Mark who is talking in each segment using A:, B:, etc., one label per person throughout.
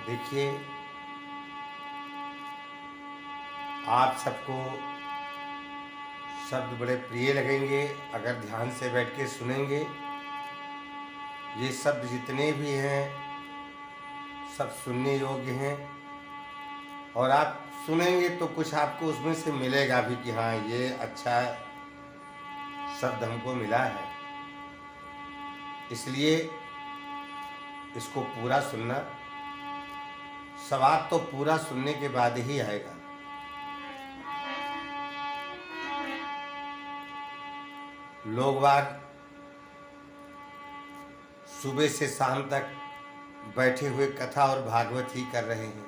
A: देखिए, आप सबको शब्द बड़े प्रिय लगेंगे अगर ध्यान से बैठ के सुनेंगे। ये शब्द जितने भी हैं सब सुनने योग्य हैं, और आप सुनेंगे तो कुछ आपको उसमें से मिलेगा भी कि हाँ, ये अच्छा शब्द हमको मिला है। इसलिए इसको पूरा सुनना। स्वाद तो पूरा सुनने के बाद ही आएगा। लोग बाग सुबह से शाम तक बैठे हुए कथा और भागवत ही कर रहे हैं,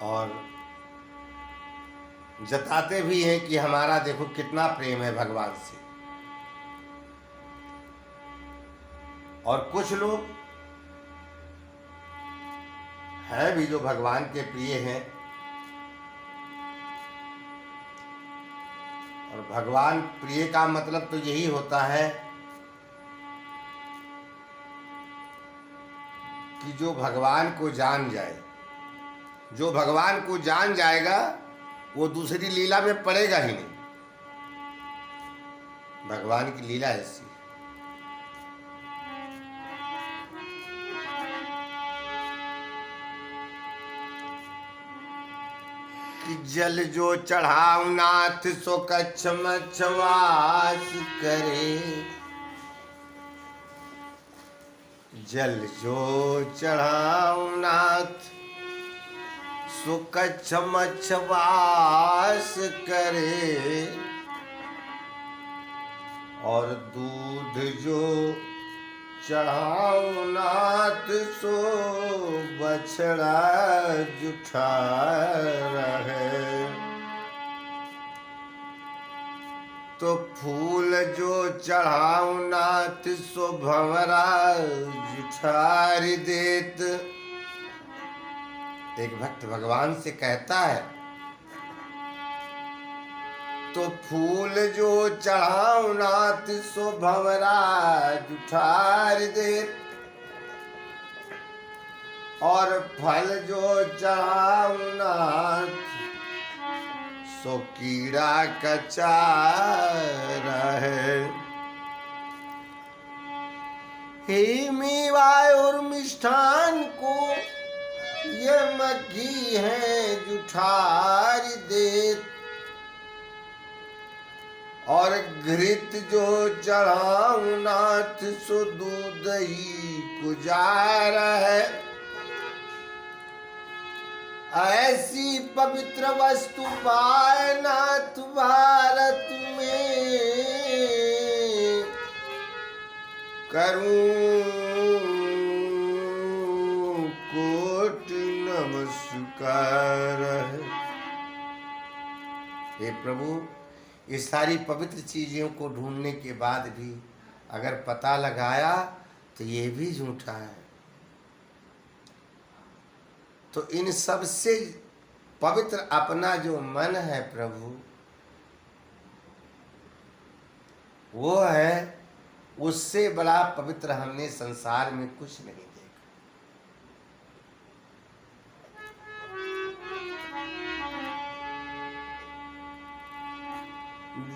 A: और जताते भी हैं कि हमारा देखो कितना प्रेम है भगवान से। और कुछ लोग हैं भी जो भगवान के प्रिय हैं, और भगवान प्रिय का मतलब तो यही होता है कि जो भगवान को जान जाए। जो भगवान को जान जाएगा वो दूसरी लीला में पड़ेगा ही नहीं। भगवान की लीला ऐसी। कि जल जो चढ़ाऊ नाथ सो कच्छ मच्छवास करे। जल जो चढ़ाऊ नाथ सो कच्छ मच्छवास करे। और दूध जो चढ़ाऊ नाथ सो बछड़ा जुठा रहे। तो फूल जो चढ़ाऊ नाथ सो भंवरा जुठार देत। एक भक्त भगवान से कहता है, तो फूल जो चढ़ाऊ नाथ सो भंवरा जुठार देत। और फल जो चढ़ाऊ नाथ सो कीड़ा कचार है। हे मेवा और मिष्ठान को ये मक्खी है जुठार देत। और घृत जो चढ़ाऊ नाथ सो दूध ही गुजार है। ऐसी पवित्र वस्तु पाए नाथ भारत में। करूं कोटि नमस्कार है। हे प्रभु, ये सारी पवित्र चीज़ों को ढूंढने के बाद भी अगर पता लगाया तो ये भी झूठा है। तो इन सब से पवित्र अपना जो मन है प्रभु, वो है, उससे बड़ा पवित्र हमने संसार में कुछ नहीं देखा।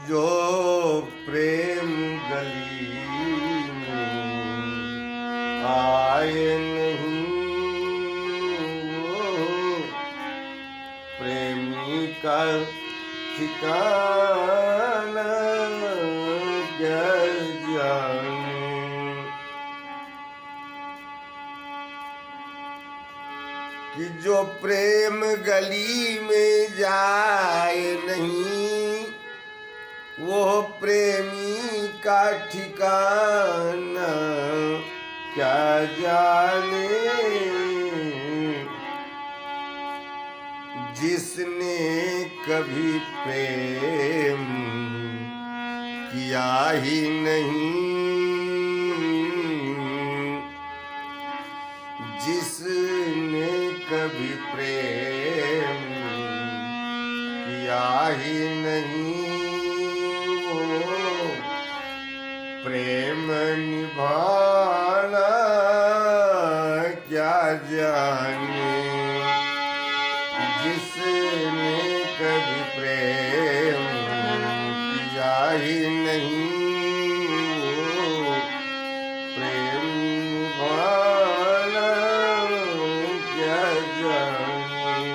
A: जो प्रेम गली में आए नहीं, वो प्रेमी का ठिकाना क्या जाने। कि जो प्रेम गली में जाए नहीं, वो प्रेमी का ठिकाना क्या जाने। जिसने कभी प्रेम किया ही नहीं, जिसने कभी प्रेम किया ही नहीं, प्रेम निभाना क्या जाने, जिसने कभी प्रेम किया ही नहीं, वो प्रेम निभाना क्या जाने।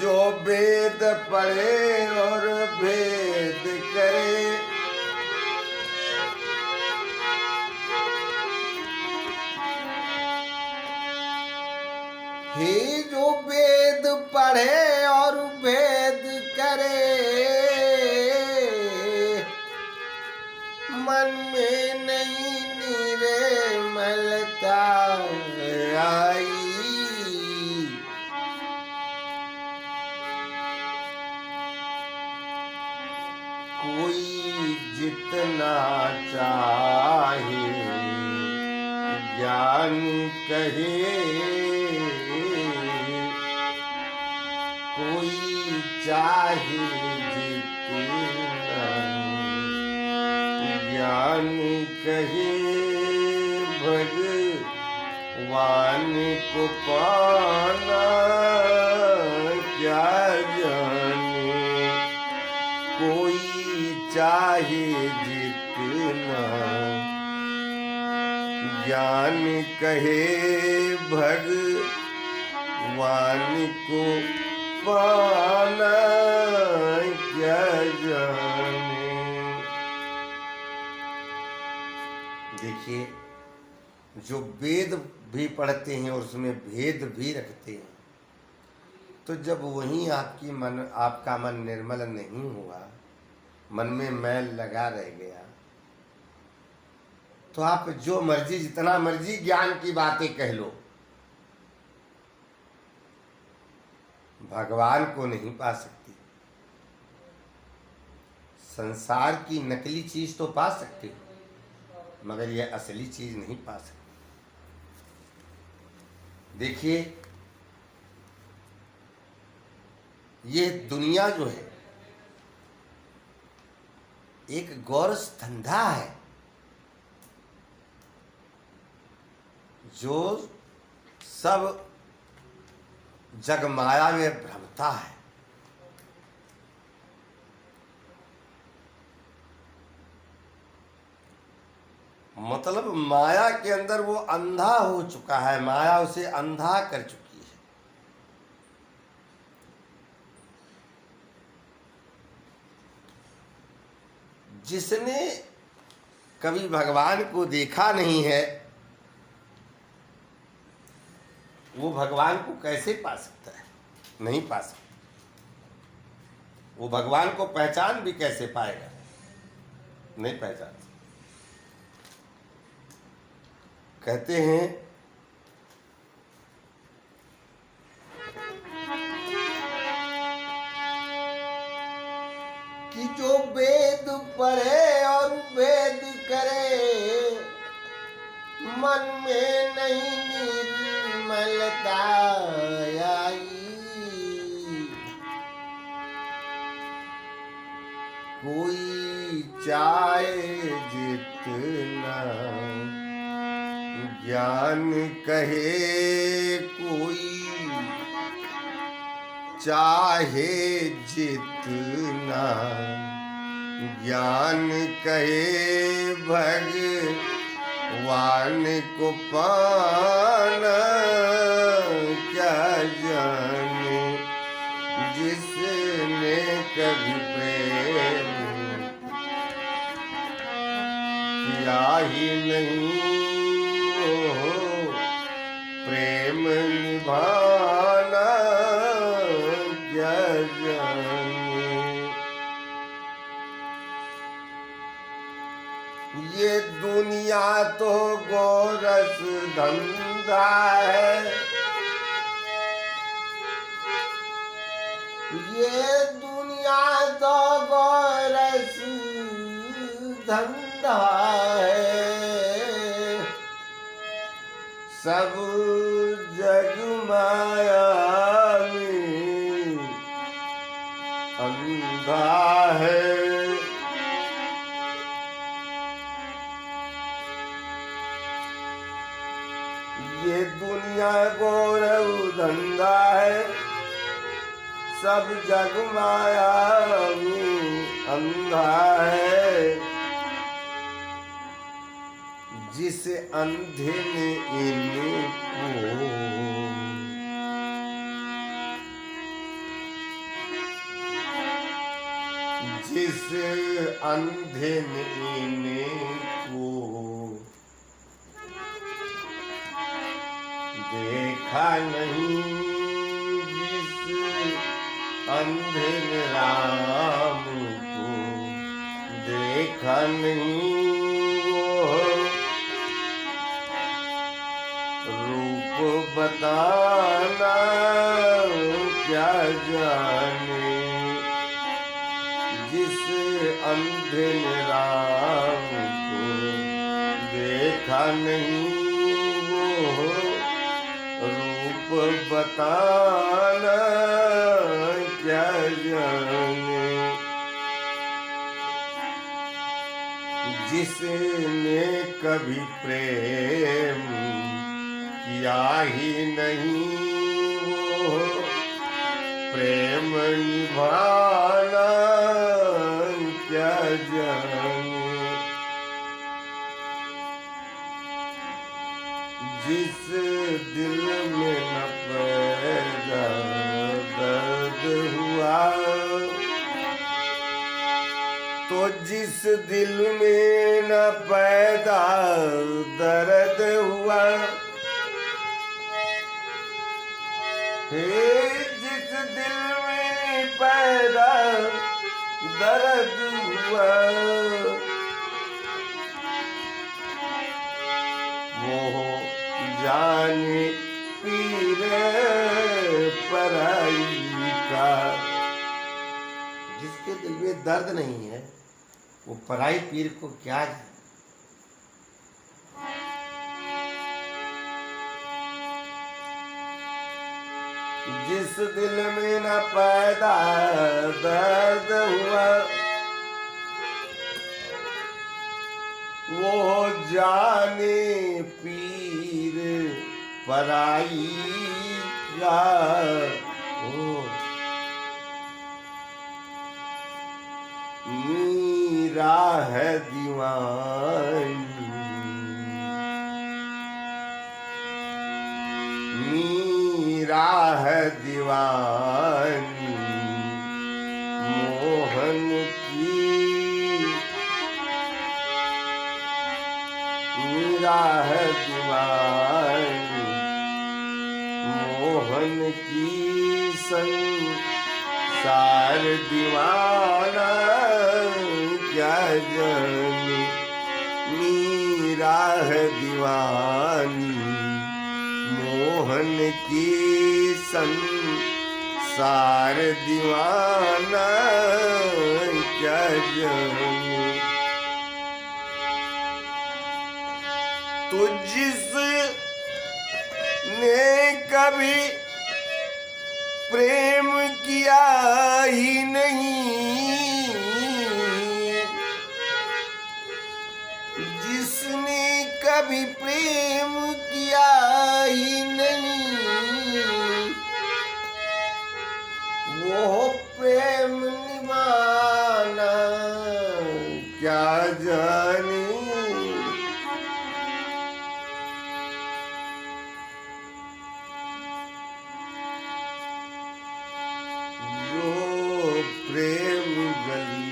A: जो वेद पढ़े और भेद करे, हे जो वेद पढ़े और भेद करे, मन में नहीं निर्मलता आई। कोई जितना चाहे ज्ञान कहे, कोई चाहे जितना ज्ञान कहे, भगवान को पाना क्या जाने। कोई चाहे जितना ज्ञान कहे, भगवान को पाना क्या जाने। देखिए, जो वेद भी पढ़ते हैं और उसमें भेद भी रखते हैं, तो जब वहीं आपका मन निर्मल नहीं हुआ, मन में मैल लगा रह गया, तो आप जो मर्जी जितना मर्जी ज्ञान की बातें कह लो, भगवान को नहीं पा सकती। संसार की नकली चीज तो पा सकते हो, मगर यह असली चीज नहीं पा सकते। देखिए, ये दुनिया जो है एक गौरस धंधा है, जो सब जग माया में भ्रमता है। मतलब माया के अंदर वो अंधा हो चुका है, माया उसे अंधा कर चुकी है। जिसने कभी भगवान को देखा नहीं है, वो भगवान को कैसे पा सकता है? नहीं पा सकता। वो भगवान को पहचान भी कैसे पाएगा? नहीं पहचान। कहते हैं कि जो वेद पढ़े और वेद करे, मन में नहीं निर्मलता आई। कोई चाहे जितना ज्ञान कहे, कोई चाहे जितना ज्ञान कहे, भगवान को पाना क्या जाने। जिसने कभी प्रेम किया ही नहीं, प्रेम निभाना क्या जाने। ये दुनिया तो गोरस धंधा है, ये दुनिया तो गोरस धंधा है। सब जग माया में अंधा अंधा है, ये दुनिया गौरव धंधा है, सब जग माया में अंधा है। जिस अंधे ने इनको जिस अंधे ने इनको देखा नहीं, जिस अंधे ने राम को देखा नहीं, रूप बताना क्या जाने। जिस अंधे ने राम को देखा नहीं, वो रूप बताना क्या जाने। जिसने कभी प्रेम किया ही नहीं, वो प्रेम निभाना क्या जाने। जिस दिल में न पैदा दर्द हुआ, तो जिस दिल में न पैदा दर्द हुआ, जिस दिल में पैदा दर्द हुआ, वो जाने पीर पराई का। जिसके दिल में दर्द नहीं है, वो पराई पीर को क्या जाने। जिस दिल में न पैदा दर्द हुआ, वो जाने पीर पराई का। मीरा है दीवानी, मीरा है दीवानी मोहन की। मीरा है दीवानी मोहन की, संसार दीवाना क्या जाने। मीरा है दीवानी मोहन की, संसार दीवाना क्या जाने। तो जिसने कभी प्रेम किया ही नहीं, जिसने कभी प्रेम किया ही नहीं, वो प्रेम निभाना क्या जाने। प्रेम गली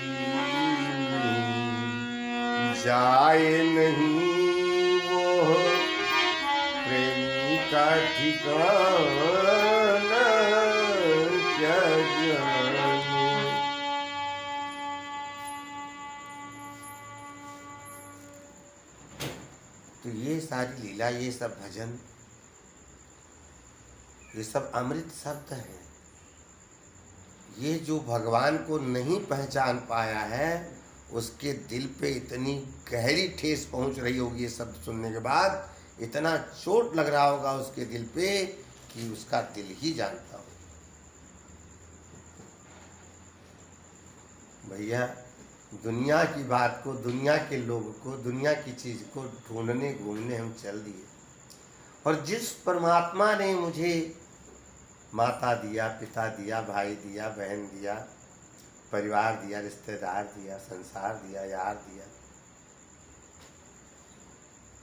A: में जाए नहीं, वो प्रेमी का ठिकाना क्या जाने। तो ये सारी लीला, ये सब भजन, ये सब अमृत शब्द है। ये जो भगवान को नहीं पहचान पाया है, उसके दिल पे इतनी गहरी ठेस पहुंच रही होगी ये शब्द सुनने के बाद, इतना चोट लग रहा होगा उसके दिल पे कि उसका दिल ही जानता हो। भैया दुनिया की बात को, दुनिया के लोगों को, दुनिया की चीज़ को ढूंढने घूमने हम चल दिए। और जिस परमात्मा ने मुझे माता दिया, पिता दिया, भाई दिया, बहन दिया, परिवार दिया, रिश्तेदार दिया, संसार दिया, यार दिया,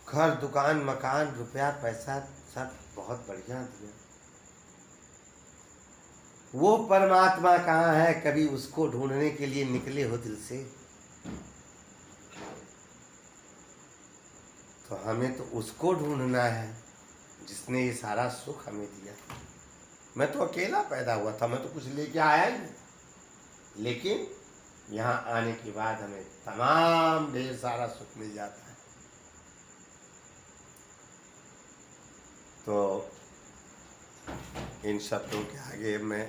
A: घर दुकान मकान रुपया पैसा सब बहुत बढ़िया दिया, वो परमात्मा कहाँ है? कभी उसको ढूंढने के लिए निकले हो दिल से? तो हमें तो उसको ढूंढना है जिसने ये सारा सुख हमें दिया। मैं तो अकेला पैदा हुआ था, मैं तो कुछ लेके आया ही नहीं, लेकिन यहाँ आने के बाद हमें तमाम ढेर सारा सुख मिल जाता है। तो इन शब्दों के आगे मैं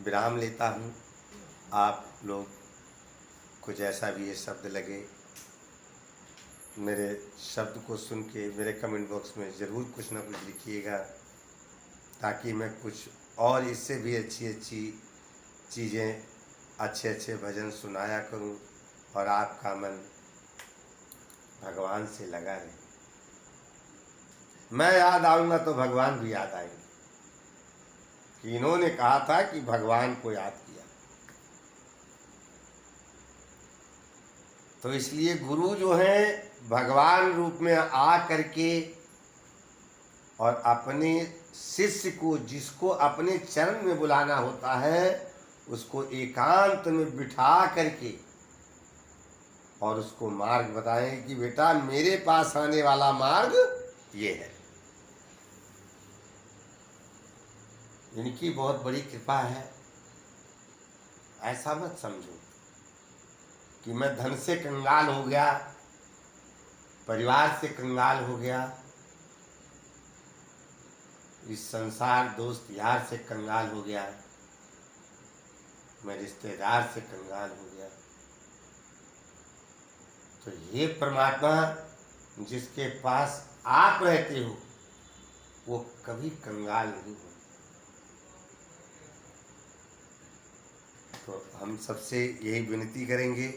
A: विराम लेता हूँ। आप लोग को जैसा भी ये शब्द लगे, मेरे शब्द को सुन के मेरे कमेंट बॉक्स में ज़रूर कुछ ना कुछ लिखिएगा, ताकि मैं कुछ और इससे भी अच्छी अच्छी चीज़ें, अच्छे अच्छे भजन सुनाया करूं और आपका मन भगवान से लगा रहे। मैं याद आऊँगा तो भगवान भी याद आएंगे कि इन्होंने कहा था कि भगवान को याद किया। तो इसलिए गुरु जो हैं भगवान रूप में आ करके और अपने शिष्य को, जिसको अपने चरण में बुलाना होता है, उसको एकांत में बिठा करके और उसको मार्ग बताएं कि बेटा मेरे पास आने वाला मार्ग ये है। इनकी बहुत बड़ी कृपा है। ऐसा मत समझो कि मैं धन से कंगाल हो गया, परिवार से कंगाल हो गया, इस संसार दोस्त यार से कंगाल हो गया, मैं रिश्तेदार से कंगाल हो गया। तो ये परमात्मा जिसके पास आप रहते हो वो कभी कंगाल नहीं हो। तो हम सबसे यही विनती करेंगे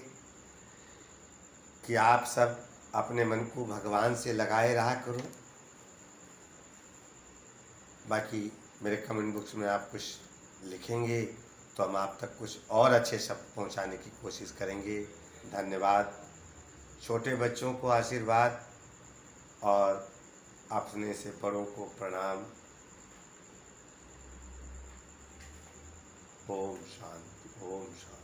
A: कि आप सब अपने मन को भगवान से लगाए रहा करो। बाकी मेरे कमेंट बॉक्स में आप कुछ लिखेंगे तो हम आप तक कुछ और अच्छे शब्द पहुंचाने की कोशिश करेंगे। धन्यवाद। छोटे बच्चों को आशीर्वाद और अपने से बड़ों को प्रणाम। ओम शांति, ओम शांति।